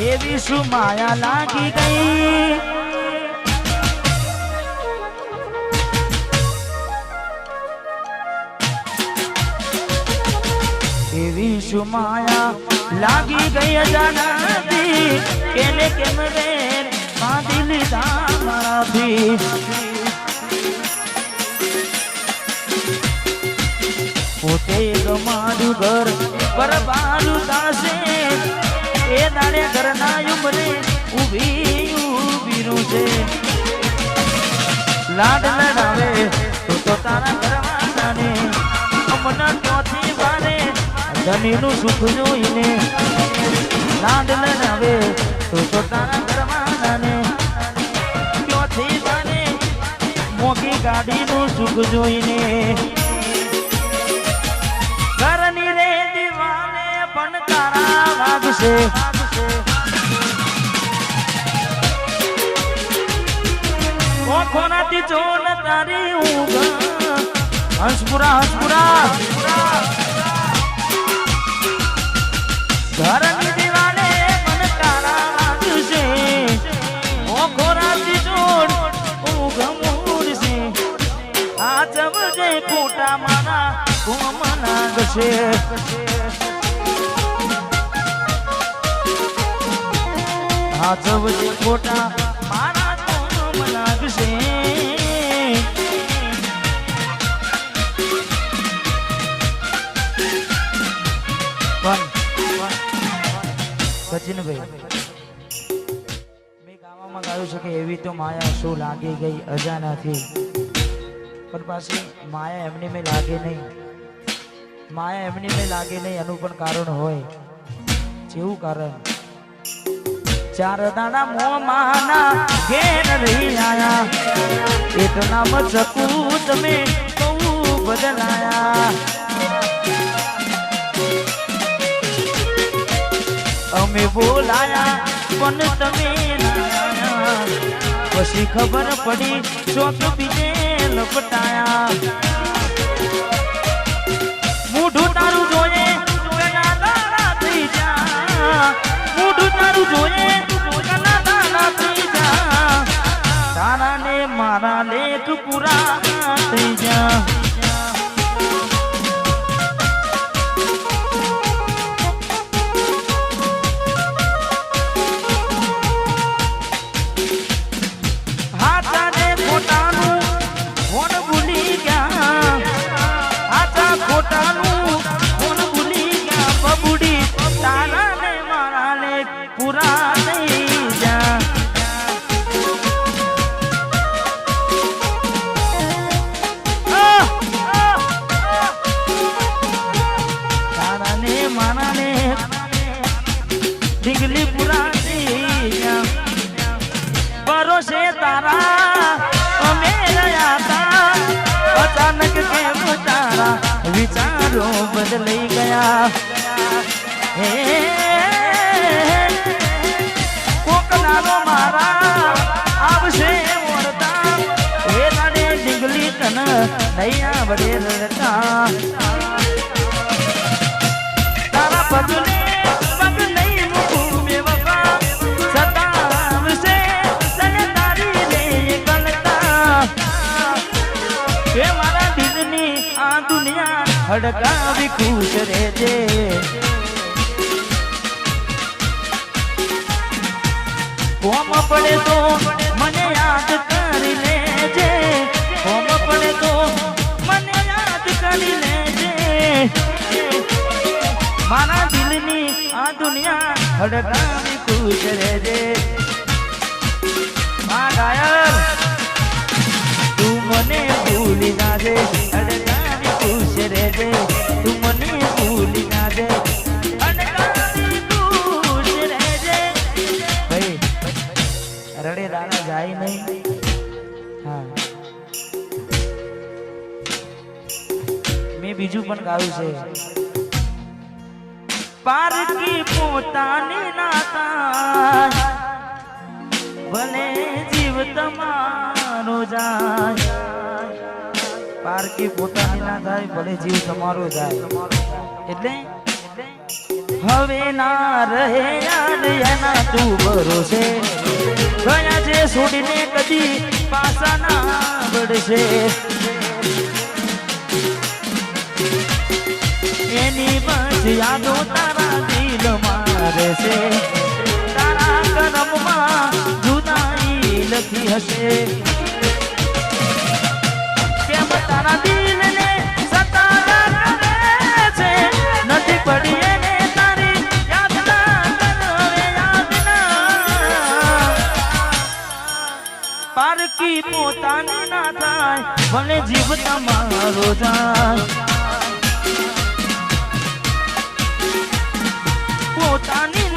એવી શું માયા લાગી ગઈ એવી શું માયા લાગી ગઈ અજાણતી કેને કેમ રે બાંધી લીધા મારાથી પોતે ગમાડ્યું ઘર બરબાડું થાશે એ દાડે ઘરના ઉમરે ઊભી છે લાડ લડાવે તો તારા ઘરવાળાને અમના ચોથી વારે ધનીનું સુખ જોઈને લાડ લડાવે તો તારા ઘરવાળાને ચોથી વારે મોટી ગાડીનું સુખ જોઈને ઘરની રે દીવાને પણ તારા વાગશે ઓખોનાથી જોન તારી ઊંઘ હંસપુરા ઘરની દીવાને પણ તારા વાગશે ઓખોનાથી જોન ઊંઘ મૂડશે આ જવજે ફોટા મારા કોમના ગશે આ જવજે ફોટા મારા કોમના ગશે સચિનભાઈ મેં ગાવામાં ગાયું છે કે એવી તો માયા શું લાગી ગઈ અજાણાથી પણ પાછી માયા એમની મેં લાગે નહીં માયા એમની મેં લાગે નહીં એનું પણ કારણ હોય જેવું કારણ ચાર દાડા મોમાના ઘેર રહી આયા એટલા મચકું તમે બહુ બદલાયા અમે બોલાયા પણ તમે પછી ખબર પડી ચોક બીજે લપટાયા મૂઢું તારું જોઈએ થઈ જા મૂઢું તારું જોઈએ થઈ જા તારા ને મારા લેખ પૂરા થઈ જા ઢીંગલી પુરાણી ભરોસે તારા અમે રહ્યા તા અચાનક કેમ તારા વિચારો બદલાઈ ગયા હે કોક નાનો મારા આવશે વળતા એ નાડે ઢીંગલી તન નહીં આવડે રડતા તારા પગલે હડકાવી ખુશ રહેજે કોમ પડે તો મને યાદ કરી લેજે કોમ પડે તો મને યાદ કરી લેજે મારા દિલની આ દુનિયા હડકાવી ખુશ રહેજે આ ડાયર તું મને ભૂલી જાજે હડકાવી ખુશ રહેજે તું મને ભૂલી જાજે હડકાવી ખુશ રહેજે ભાઈ રડે દાડા જાય નહીં હા મેં બીજું પણ ગાયું છે પારકી પોતાની નાતા ભલે જીવ તમારો જાય પારકી પોતાની ના થાય ભલે જીવ તમારો જાય એટલે હવે ના રહે યાદ એના તું ભરોસે ગયા છે છોડીને કદી પાછા ના વળશે એની બસ યાદો તારા દિલ મારે છે તારા કરમમાં જુદાઈ લખી હશે કેમ તારા દિલને સતારા કરે છે નથી પડી એને તારી યાદ ના કરવે યાદ ના પારકી પોતાની ના થાય ભલે જીવ તમારો જાય પોતાની